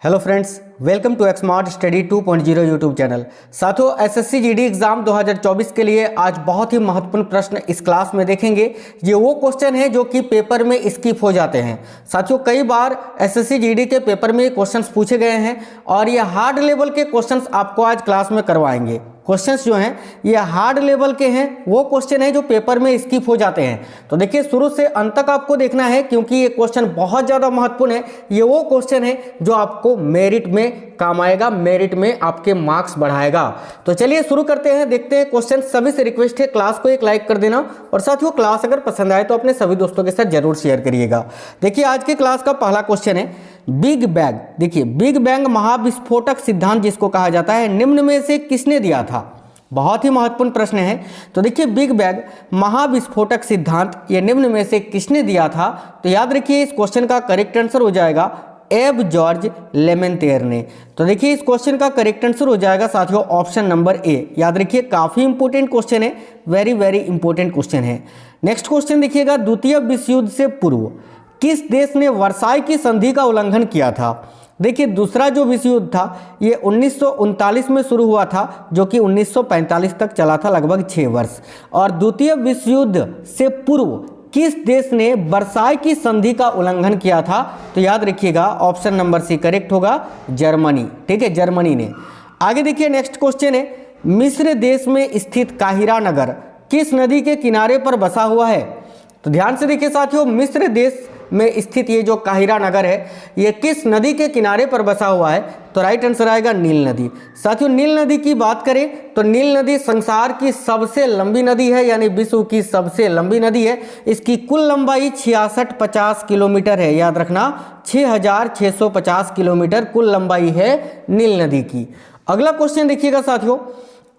Hello friends, welcome to Xmart study 2.0 YouTube channel. साथियों, SSC GD exam 2024 के लिए आज बहुत ही महत्वपूर्ण प्रश्न इस क्लास में देखेंगे। ये वो क्वेश्चन है जो कि पेपर में स्किप हो जाते हैं। साथियों, कई बार एसएससी जीडी के पेपर में क्वेश्चंस पूछे गए हैं और ये हार्ड लेवल के क्वेश्चंस आपको आज क्लास में करवाएंगे। क्वेश्चंस जो हैं ये हार्ड लेवल के हैं, वो क्वेश्चन है जो पेपर में स्किप हो जाते हैं। तो देखिए, शुरू से अंत तक आपको देखना है क्योंकि ये क्वेश्चन बहुत ज़्यादा महत्वपूर्ण है। ये वो क्वेश्चन है जो आपको मेरिट में काम आएगा, मेरिट में आपके मार्क्स बढ़ाएगा। तो चलिए शुरू करते हैं, देखते हैं क्वेश्चन। सभी से रिक्वेस्ट है क्लास को एक लाइक कर देना और साथियों क्लास अगर पसंद आए तो अपने सभी दोस्तों के साथ जरूर शेयर करिएगा। देखिए, आज की क्लास का पहला क्वेश्चन है बिग बैंग। देखिए, बिग बैंग महाविस्फोटक सिद्धांत जिसको कहा जाता है, निम्न में से किसने दिया था? बहुत ही महत्वपूर्ण प्रश्न है। तो देखिए, बिग बैंग महाविस्फोटक सिद्धांत ये निम्न में से किसने दिया था? तो याद रखिए, इस क्वेश्चन का करेक्ट आंसर हो जाएगा एब जॉर्ज लेमेंतेर ने। तो देखिए, इस क्वेश्चन का करेक्ट आंसर हो जाएगा साथियों ऑप्शन नंबर ए। याद रखिए, काफी इंपॉर्टेंट क्वेश्चन है, वेरी वेरी इंपॉर्टेंट क्वेश्चन है। नेक्स्ट क्वेश्चन देखिएगा, द्वितीय विश्व युद्ध से पूर्व किस देश ने वर्साई की संधि का उल्लंघन किया था? देखिए, दूसरा जो विश्व युद्ध था ये 1939 में शुरू हुआ था, जो कि 1945 तक चला था, लगभग 6 वर्ष। और द्वितीय विश्व युद्ध से पूर्व किस देश ने वर्साई की संधि का उल्लंघन किया था? तो याद रखिएगा ऑप्शन नंबर सी करेक्ट होगा, जर्मनी। ठीक है, जर्मनी ने। आगे देखिए, नेक्स्ट क्वेश्चन है, मिस्र देश में स्थित काहिरा नगर किस नदी के किनारे पर बसा हुआ है? तो ध्यान से देखिए साथियों, मिस्र देश में स्थित ये जो काहिरा नगर है ये किस नदी के किनारे पर बसा हुआ है? तो राइट आंसर आएगा नील नदी। साथियों, नील नदी की बात करें तो नील नदी संसार की सबसे लंबी नदी है, यानी विश्व की सबसे लंबी नदी है। इसकी कुल लंबाई 6650 किलोमीटर है। याद रखना, 6650 किलोमीटर कुल लंबाई है नील नदी की। अगला क्वेश्चन देखिएगा साथियों,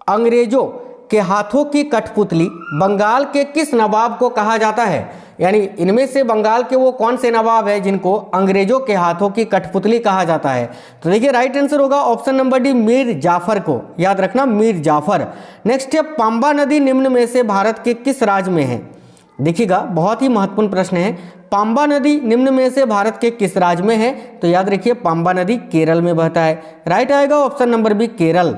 अंग्रेजों के हाथों की कठपुतली बंगाल के किस नवाब को कहा जाता है? यानी इनमें से बंगाल के वो कौन से नवाब है जिनको अंग्रेजों के हाथों की कठपुतली कहा जाता है? तो देखिए, राइट आंसर होगा option number D, Mir Jafar को। याद रखना, मीर जाफर। नेक्स्ट है, पंबा नदी निम्न में से भारत के किस राज्य में है? देखिएगा, बहुत ही महत्वपूर्ण प्रश्न है। पंबा नदी निम्न में से भारत के किस राज्य में है? तो याद रखिए, पंबा नदी केरल में बहता है। राइट आएगा option number B, Kerala.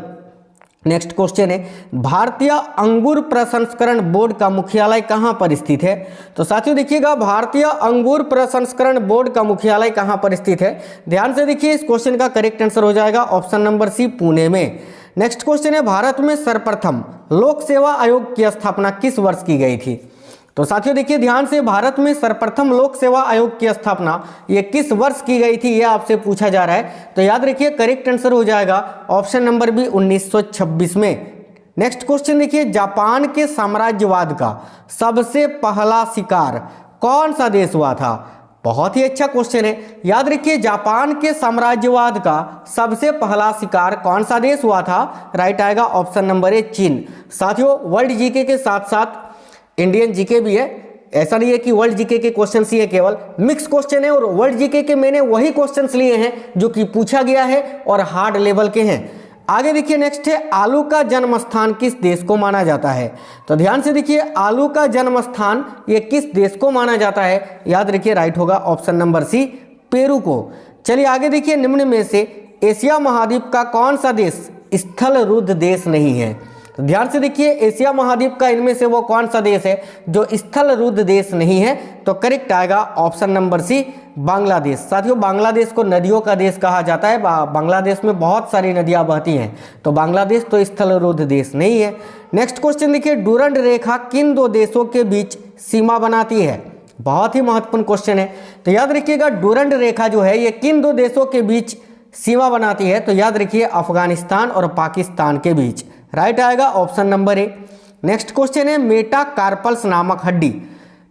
Next question है, भारतीय अंगूर प्रसंस्करण बोर्ड का मुख्यालय कहां पर स्थित है? तो साथियों देखिएगा, भारतीय अंगूर प्रसंस्करण बोर्ड का मुख्यालय कहां पर स्थित है? ध्यान से देखिए, इस क्वेश्चन का करेक्ट आंसर हो जाएगा ऑप्शन नंबर सी, पुणे में। नेक्स्ट क्वेश्चन है, भारत में सर्वप्रथम लोक सेवा आयोग की स्थापना किस वर्ष की गई थी? तो साथियों देखिए, ध्यान से, भारत में सर्वप्रथम लोक सेवा आयोग की स्थापना ये किस वर्ष की गई थी, ये आपसे पूछा जा रहा है। तो याद रखिए, करेक्ट आंसर हो जाएगा ऑप्शन नंबर बी, 1926 में। नेक्स्ट क्वेश्चन देखिए, जापान के साम्राज्यवाद का सबसे पहला शिकार कौन सा देश हुआ था? बहुत ही अच्छा क्वेश्चन है। याद रखिए, जापान के साम्राज्यवाद का सबसे पहला शिकार कौन सा देश हुआ था? राइट आएगा ऑप्शन नंबर ए, चीन। साथियों, वर्ल्ड जीके के साथ साथ इंडियन जीके भी है। ऐसा नहीं है कि वर्ल्ड जीके के क्वेश्चंस ही है, केवल मिक्स क्वेश्चन है। और वर्ल्ड जीके के मैंने वही क्वेश्चंस लिए हैं जो कि पूछा गया है और हार्ड लेवल के हैं। आगे देखिए, नेक्स्ट है, आलू का जन्म स्थान किस देश को माना जाता है? तो ध्यान से देखिए, आलू का जन्म स्थान ये किस देश को माना जाता है? याद रखिए, राइट होगा ऑप्शन नंबर सी, पेरू को। चलिए आगे देखिए, निम्न में से एशिया महाद्वीप का कौन सा देश स्थल रुद्ध देश नहीं है? तो ध्यान से देखिए, एशिया महाद्वीप का इनमें से वो कौन सा देश है जो स्थल रुद्ध देश नहीं है? तो करेक्ट आएगा ऑप्शन नंबर सी, बांग्लादेश। साथियों, बांग्लादेश को नदियों का देश कहा जाता है। बांग्लादेश में बहुत सारी नदियां बहती हैं, तो बांग्लादेश तो स्थल रुद्ध देश नहीं है। नेक्स्ट क्वेश्चन देखिए, डूरंड रेखा किन दो देशों के बीच सीमा बनाती है? बहुत ही महत्वपूर्ण क्वेश्चन है। तो याद रखिएगा, डूरंड रेखा जो है ये किन दो देशों के बीच सीमा बनाती है? तो याद रखिए, अफगानिस्तान और पाकिस्तान के बीच। राइट आएगा option number A. Next question है, मेटाकार्पल्स नामक हड्डी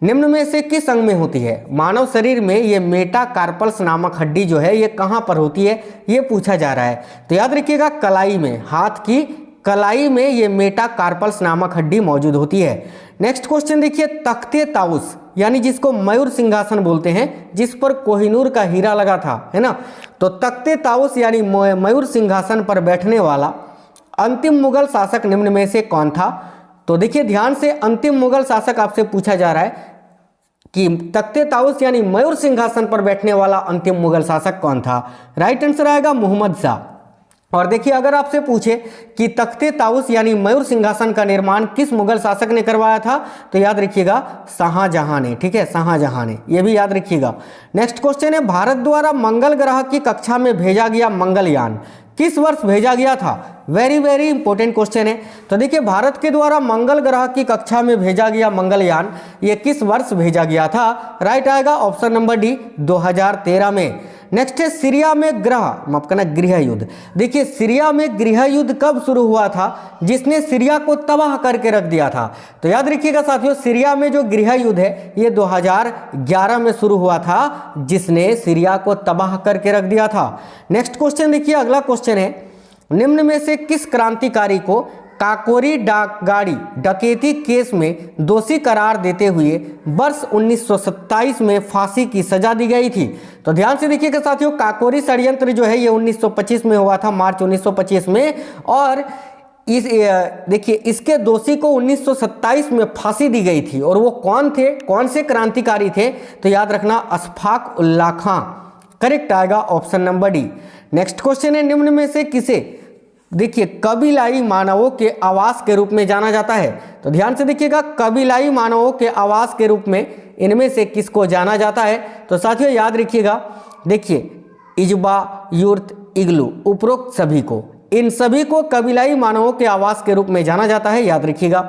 निम्न में से किस अंग में होती है? मानव शरीर में ये मेटाकार्पल्स नामक हड्डी जो है ये कहां पर होती है, ये पूछा जा रहा है। तो याद रखिएगा, कलाई में, हाथ की कलाई में ये मेटाकार्पल्स नामक हड्डी मौजूद होती है। नेक्स्ट क्वेश्चन देखिए, तख्ते ताउस यानी जिसको मयूर सिंहासन बोलते हैं, जिस पर कोहिनूर का हीरा लगा था, है ना? तो तख्ते ताउस यानी मयूर सिंहासन पर बैठने वाला अंतिम मुगल शासक निम्न में से कौन था? तो देखिए, ध्यान से, अंतिम मुगल शासक आपसे पूछा जा रहा है। कि तख्ते ताउस यानी मयूर सिंहासन पर बैठने वाला अंतिम मुगल शासक कौन था? राइट आंसर आएगा मोहम्मद शाह। और देखिए अगर आपसे पूछे कि तख्ते ताउस यानी मयूर सिंहासन का निर्माण किस मुगल शासक ने करवाया था, तो याद रखिएगा शाहजहां ने। ठीक है, शाहजहां ने, ये भी याद रखिएगा। नेक्स्ट क्वेश्चन है, भारत द्वारा मंगल ग्रह की कक्षा में भेजा गया मंगलयान किस वर्ष भेजा गया था? वेरी वेरी इंपॉर्टेंट क्वेश्चन है। तो देखिए भारत के द्वारा मंगल ग्रह की कक्षा में भेजा गया मंगलयान ये किस वर्ष भेजा गया था? राइट आएगा ऑप्शन नंबर डी, 2013 में। नेक्स्ट है, सीरिया में माफ करना गृह युद्ध। देखिए सीरिया में गृह युद्ध कब शुरू हुआ था जिसने सीरिया को तबाह करके रख दिया था? तो याद रखिएगा साथियों, सीरिया में जो गृह युद्ध है ये 2011 में शुरू हुआ था, जिसने सीरिया को तबाह करके रख दिया था। नेक्स्ट क्वेश्चन देखिए, अगला क्वेश्चन है, निम्न में से किस क्रांतिकारी को काकोरी डाकगाड़ी डकैती केस में दोषी करार देते हुए वर्ष 1927 में फांसी की सजा दी गई थी? तो ध्यान से देखिएगा साथियों, काकोरी षड्यंत्र जो है ये 1925 में हुआ था, मार्च 1925 में। और इस देखिए इसके दोषी को 1927 में फांसी दी गई थी। और वो कौन थे, कौन से क्रांतिकारी थे? तो याद रखना अशफाक उल्लाह खां। करेक्ट आएगा option number D. Next question है, निम्न में से किसे देखिए कबीलाई मानवों के आवास के रूप में जाना जाता है? तो ध्यान से देखिएगा, कबीलाई मानवों के आवास के रूप में इनमें से किसको जाना जाता है? तो साथियों याद रखिएगा, देखिए इजबा, यूर्त, इग्लू, उपरोक्त सभी को, इन सभी को कबीलाई मानवों के आवास के रूप में जाना जाता है। याद रखिएगा,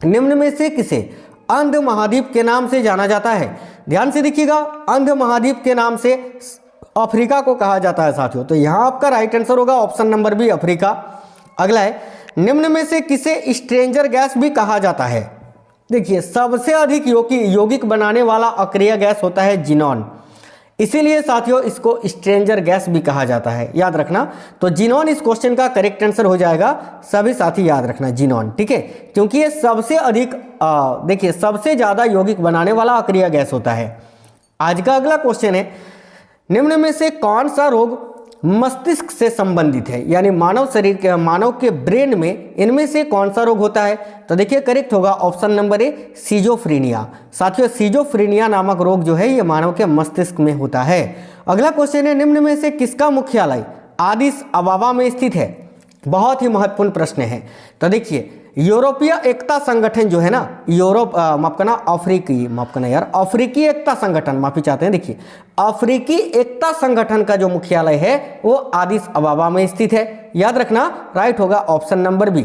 निम्न में से किसे अंध महाद्वीप के नाम से जाना जाता है? ध्यान से देखिएगा, अंध महाद्वीप के नाम से अफ्रीका को कहा जाता है साथियों। तो यहां आपका राइट आंसर होगा ऑप्शन नंबर बी, अफ्रीका। अगला है, निम्न में से किसे स्ट्रेंजर गैस भी कहा जाता है? देखिए सबसे अधिक यौगिक बनाने वाला अक्रिय गैस होता है जिनॉन, इसीलिए साथियों इसको स्ट्रेंजर गैस भी कहा जाता है। याद रखना, तो जिनॉन इस क्वेश्चन का करेक्ट आंसर हो जाएगा। सभी साथी याद रखना जिनॉन, ठीक है, क्योंकि ये सबसे अधिक देखिए सबसे ज्यादा यौगिक बनाने वाला अक्रिय गैस होता है। आज का अगला क्वेश्चन है, निम्न में से कौन सा रोग मस्तिष्क से संबंधित है? यानी मानव शरीर के, मानव के ब्रेन में इनमें से कौन सा रोग होता है? तो देखिए करेक्ट होगा ऑप्शन नंबर ए, सीजोफ्रीनिया। साथियों सीजोफ्रीनिया नामक रोग जो है ये मानव के मस्तिष्क में होता है। अगला क्वेश्चन है, निम्न में से किसका मुख्यालय आदिस अबाबा में स्थित है? बहुत ही महत्वपूर्ण प्रश्न है। तो देखिए यूरोपीय एकता संगठन जो है ना, अफ्रीकी एकता संगठन, माफी चाहते हैं, देखिए अफ्रीकी एकता संगठन का जो मुख्यालय है वो आदिस अबाबा में स्थित है। याद रखना, राइट होगा ऑप्शन नंबर बी।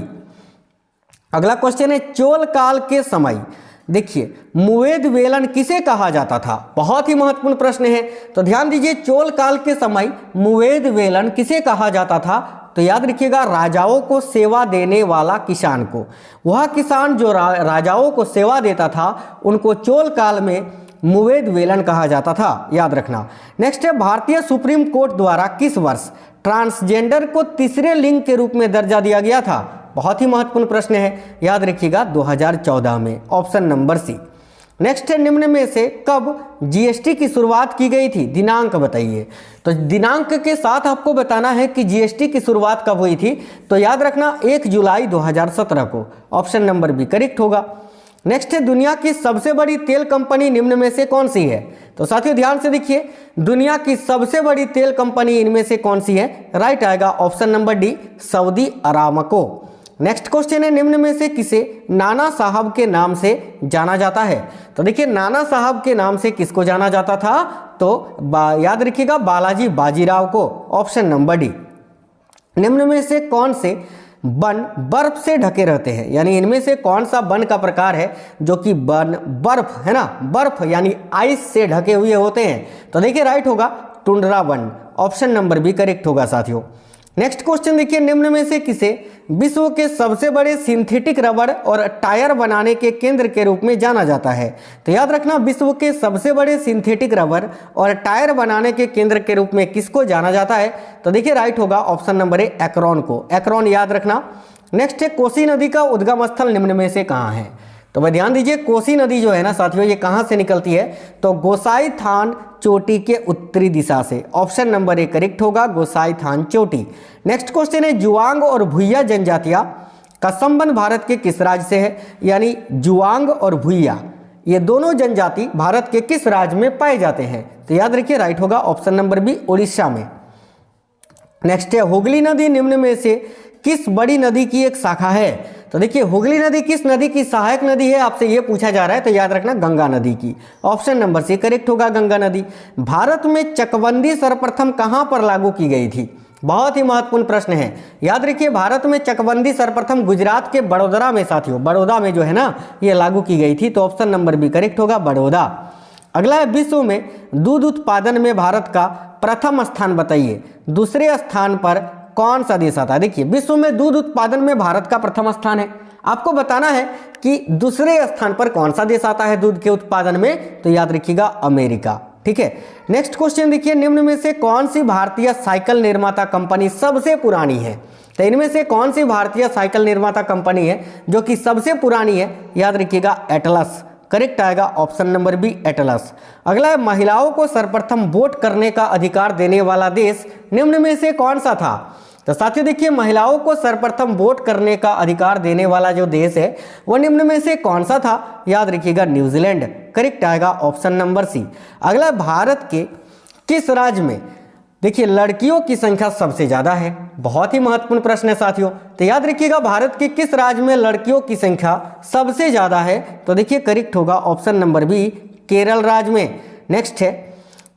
अगला क्वेश्चन है, चोल काल के समय देखिए मुवेद वेलन किसे कहा जाता था? बहुत ही महत्वपूर्ण प्रश्न है। तो ध्यान दीजिए, चोल काल के समय मुवेद वेलन किसे कहा जाता था? तो याद रखिएगा, राजाओं को सेवा देने वाला किसान को, वह किसान जो राजाओं को सेवा देता था उनको चोल काल में मुवेद वेलन कहा जाता था। याद रखना। नेक्स्ट है, भारतीय सुप्रीम कोर्ट द्वारा किस वर्ष ट्रांसजेंडर को तीसरे लिंग के रूप में दर्जा दिया गया था? बहुत ही महत्वपूर्ण प्रश्न है। याद रखिएगा 2014 में, ऑप्शन नंबर सी। नेक्स्ट है, निम्न में से कब जीएसटी की शुरुआत की गई थी? दिनांक बताइए। तो दिनांक के साथ आपको बताना है कि जीएसटी की शुरुआत कब हुई थी। तो याद रखना 1 जुलाई 2017 को, ऑप्शन नंबर बी करेक्ट होगा। नेक्स्ट है, दुनिया की सबसे बड़ी तेल कंपनी निम्न में से कौन सी है? तो साथियों ध्यान से देखिए, दुनिया की सबसे बड़ी तेल कंपनी इनमें से कौन सी है? राइट आएगा option number D, Saudi Aramco. Next question है, निम्न में से किसे नाना साहब के नाम से जाना जाता है? तो देखिए नाना साहब के नाम से किसको जाना जाता था? तो याद रखिएगा बालाजी बाजीराव को, ऑप्शन नंबर डी। निम्न में से कौन से वन बर्फ से ढके रहते हैं? यानी इनमें से कौन सा वन का प्रकार है जो कि बर्फ है ना, बर्फ यानी आइस से ढके हुए होते हैं? तो देखिए राइट होगा टुंड्रा वन, ऑप्शन नंबर बी करेक्ट होगा साथियों। नेक्स्ट क्वेश्चन देखिए, निम्न में से किसे विश्व के सबसे बड़े सिंथेटिक रबर और टायर बनाने के केंद्र के रूप में जाना जाता है? तो याद रखना, विश्व के सबसे बड़े सिंथेटिक रबर और टायर बनाने के केंद्र के रूप में किसको जाना जाता है? तो देखिए राइट होगा ऑप्शन नंबर ए, एक्रोन को, एक्रोन याद रखना। नेक्स्ट है, कोसी नदी का उद्गम स्थल निम्न में से कहाँ है? तो भाई ध्यान दीजिए, कोसी नदी जो है ना साथियों ये कहाँ से निकलती है? तो गोसाई थान चोटी के उत्तरी दिशा से, ऑप्शन नंबर ए करेक्ट होगा, गोसाई थान चोटी। नेक्स्ट क्वेश्चन है, जुआंग और भुइया जनजातियां का संबंध भारत के किस राज्य से है? यानी जुआंग और भुइया ये दोनों जनजाति भारत के किस राज्य में पाए जाते हैं? तो याद रखिए राइट होगा ऑप्शन नंबर बी, उड़ीसा में। नेक्स्ट है, हुगली नदी निम्न में से किस बड़ी नदी की एक शाखा है? तो देखिए हुगली नदी किस नदी की सहायक नदी है, आपसे ये पूछा जा रहा है, तो याद रखना गंगा नदी की। ऑप्शन नंबर सी करेक्ट होगा, गंगा नदी। भारत में चकबंदी सर्वप्रथम कहां पर लागू की गई थी? बहुत ही महत्वपूर्ण प्रश्न है, याद रखिए भारत में चकबंदी सर्वप्रथम गुजरात के बड़ोदरा में, साथियों बड़ौदा में जो है ना ये लागू की गई थी, तो ऑप्शन नंबर बी करेक्ट होगा, बड़ौदा। अगला है, विश्व में दूध उत्पादन में भारत का प्रथम स्थान बताइए। दूसरे स्थान पर कौन सा देश आता है? देखिए विश्व में दूध उत्पादन में भारत का प्रथम स्थान है, आपको बताना है कि दूसरे स्थान पर कौन सा देश आता है दूध के उत्पादन में, तो याद रखिएगा अमेरिका। ठीक है, नेक्स्ट क्वेश्चन देखिए, निम्न में से कौन सी भारतीय साइकिल निर्माता कंपनी सबसे पुरानी है? तो इनमें से कौन सी भारतीय साइकिल निर्माता कंपनी है जो कि सबसे पुरानी है? याद रखिएगा एटलस, करेक्ट आएगा ऑप्शन नंबर बी, एटलस। अगला है, महिलाओं को सर्वप्रथम वोट करने का अधिकार देने वाला देश निम्न में से कौन सा था? तो साथियों देखिए महिलाओं को सर्वप्रथम वोट करने का अधिकार देने वाला जो देश है वो निम्न में से कौन सा था? याद रखिएगा न्यूजीलैंड, करेक्ट आएगा ऑप्शन नंबर सी। अगला, भारत के किस राज्य में देखिए लड़कियों की संख्या सबसे ज्यादा है? बहुत ही महत्वपूर्ण प्रश्न है साथियों, तो याद रखिएगा भारत के किस राज्य में लड़कियों की संख्या सबसे ज्यादा है? तो देखिए करेक्ट होगा ऑप्शन नंबर बी, केरल राज्य में। नेक्स्ट है,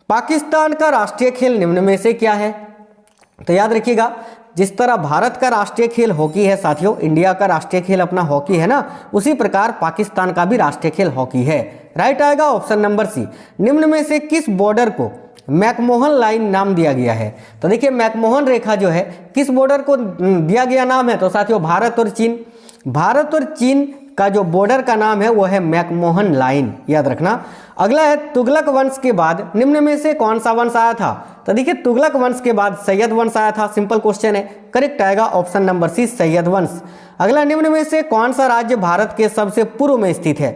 पाकिस्तान का राष्ट्रीय खेल निम्न में से क्या है? तो याद रखिएगा जिस तरह भारत का राष्ट्रीय खेल हॉकी है साथियों, इंडिया का राष्ट्रीय खेल अपना हॉकी है ना, उसी प्रकार पाकिस्तान का भी राष्ट्रीय खेल हॉकी है। राइट आएगा ऑप्शन नंबर सी। निम्न में से किस बॉर्डर को मैकमोहन लाइन नाम दिया गया है? तो देखिए मैकमोहन रेखा जो है किस बॉर्डर को दिया गया नाम है? तो साथियों भारत और चीन, भारत और चीन का जो बॉर्डर का नाम है वो है मैकमोहन लाइन, याद रखना। अगला है, तुगलक वंश के बाद निम्न में से कौन सा वंश आया था? तो देखिए तुगलक वंश के बाद सैयद वंश आया था, सिंपल क्वेश्चन है, करेक्ट आएगा ऑप्शन नंबर सी, सैयद वंश। अगला, निम्न में से कौन सा राज्य भारत के सबसे पूर्व में स्थित है?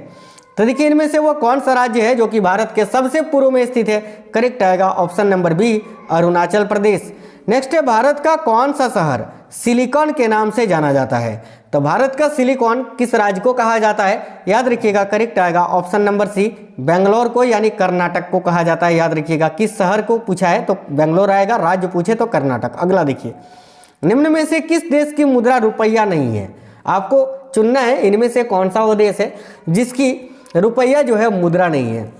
तो देखिए इनमें से वो कौन सा राज्य है जो कि भारत के सबसे पूर्व में स्थित है? करेक्ट आएगा option number B, Arunachal Pradesh. Next है, भारत का कौन सा शहर सिलिकॉन के नाम से जाना जाता है? तो भारत का सिलिकॉन किस राज्य को कहा जाता है? याद रखिएगा करेक्ट आएगा ऑप्शन नंबर सी, बेंगलोर को यानी कर्नाटक को कहा जाता है। याद रखिएगा किस शहर को पूछा है तो बेंगलोर आएगा, राज्य पूछे तो कर्नाटक। अगला देखिए, निम्न में से किस देश की मुद्रा रुपया नहीं है? आपको चुनना है इनमें से कौन सा वो देश है जिसकी रुपया जो है मुद्रा नहीं है।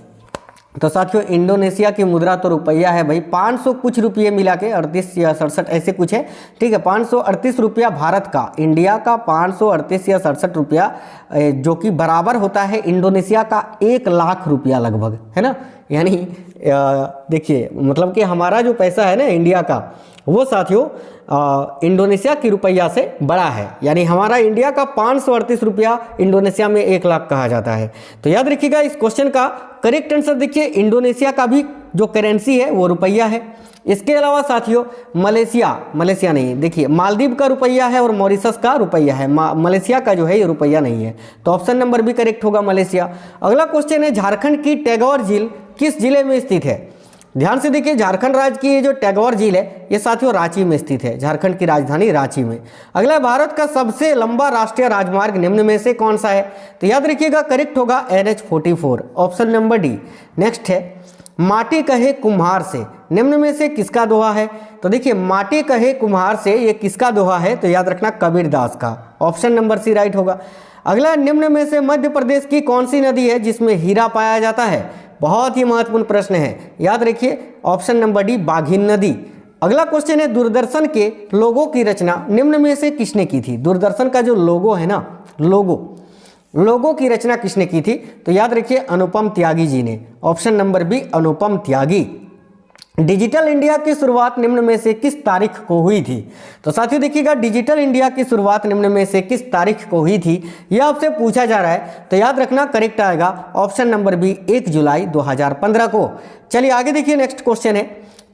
तो साथियों इंडोनेशिया की मुद्रा तो रुपया है भाई, 500 कुछ रुपये मिला के 38 या 67 ऐसे कुछ है, ठीक है। 538 रुपया भारत का, इंडिया का 538 या 67 रुपया जो कि बराबर होता है इंडोनेशिया का 1 लाख रुपया लगभग, है ना। यानी देखिए मतलब कि हमारा जो पैसा है ना इंडिया का वो साथियों इंडोनेशिया की रुपया से बड़ा है, यानी हमारा इंडिया का 538 रुपया इंडोनेशिया में 1 लाख कहा जाता है। तो याद रखिएगा इस क्वेश्चन का करेक्ट आंसर देखिए इंडोनेशिया का भी जो करेंसी है वो रुपया है। इसके अलावा साथियों मलेशिया नहीं, देखिए मालदीव का रुपया है और मॉरिशस का रुपया है, मलेशिया का जो है ये रुपया नहीं है। तो ऑप्शन नंबर भी करेक्ट होगा मलेशिया। अगला क्वेश्चन है, झारखंड की टैगोर झील किस जिले में स्थित है? ध्यान से देखिए झारखंड राज्य की ये जो टैगोर झील है ये साथियों रांची में स्थित है, झारखंड की राजधानी रांची में। अगला, भारत का सबसे लंबा राष्ट्रीय राजमार्ग निम्न में से कौन सा है? तो याद रखिएगा करेक्ट होगा NH-44, option number D. Next है, माटी कहे कुम्हार से निम्न में से किसका दोहा है? तो देखिए माटी कहे कुम्हार से ये किसका दोहा है? तो याद रखना कबीरदास का, ऑप्शन नंबर सी राइट होगा। अगला, निम्न में से मध्य प्रदेश की कौन सी नदी है जिसमें हीरा पाया जाता है? बहुत ही महत्वपूर्ण प्रश्न है, याद रखिए ऑप्शन नंबर डी बाघिन नदी। अगला क्वेश्चन है, दूरदर्शन के लोगो की रचना निम्न में से किसने की थी? दूरदर्शन का जो लोगो है ना, लोगो की रचना किसने की थी? तो याद रखिए अनुपम त्यागी जी ने, ऑप्शन नंबर बी अनुपम त्यागी। डिजिटल इंडिया की शुरुआत निम्न में से किस तारीख को हुई थी? तो साथियों देखिएगा डिजिटल इंडिया की शुरुआत निम्न में से किस तारीख को हुई थी यह आपसे पूछा जा रहा है। तो याद रखना करेक्ट आएगा ऑप्शन नंबर बी 1 जुलाई 2015 को। चलिए आगे देखिए, नेक्स्ट क्वेश्चन है,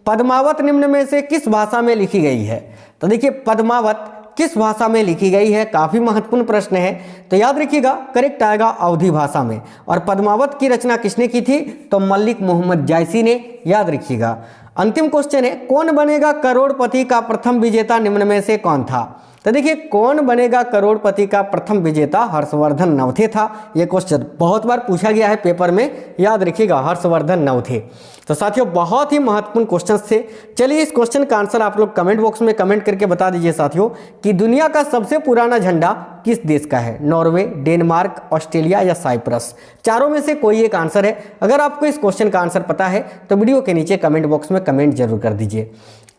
पद्मावत निम्न में से किस भाषा में लिखी गई है? तो देखिए पद्मावत किस भाषा में लिखी गई है, काफी महत्वपूर्ण प्रश्न है। तो याद रखिएगा करेक्ट आएगा अवधी भाषा में। और पद्मावत की रचना किसने की थी? तो मलिक मोहम्मद जायसी ने, याद रखिएगा। अंतिम क्वेश्चन है, कौन बनेगा करोड़पति का प्रथम विजेता निम्न में से कौन था? तो देखिए, कौन बनेगा करोड़पति का प्रथम विजेता? हर्षवर्धन नवथे था। यह क्वेश्चन बहुत बार पूछा गया है पेपर में, याद रखिएगा, हर्षवर्धन नवथे। तो साथियों, बहुत ही महत्वपूर्ण क्वेश्चन थे। चलिए, इस क्वेश्चन का आंसर आप लोग कमेंट बॉक्स में कमेंट करके बता दीजिए साथियों कि दुनिया का सबसे पुराना झंडा किस देश का है? नॉर्वे, डेनमार्क, ऑस्ट्रेलिया या साइप्रस? चारों में से कोई एक आंसर है। अगर आपको इस क्वेश्चन का आंसर पता है तो वीडियो के नीचे कमेंट बॉक्स में कमेंट जरूर कर दीजिए।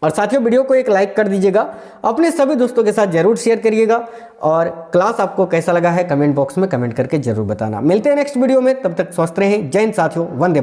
और साथियों, वीडियो को एक लाइक कर दीजिएगा, अपने सभी दोस्तों के साथ जरूर शेयर करिएगा, और क्लास आपको कैसा लगा है कमेंट बॉक्स में कमेंट करके जरूर बताना। मिलते हैं नेक्स्ट वीडियो में, तब तक स्वस्थ रहें। जय हिंद साथियों, वंदे।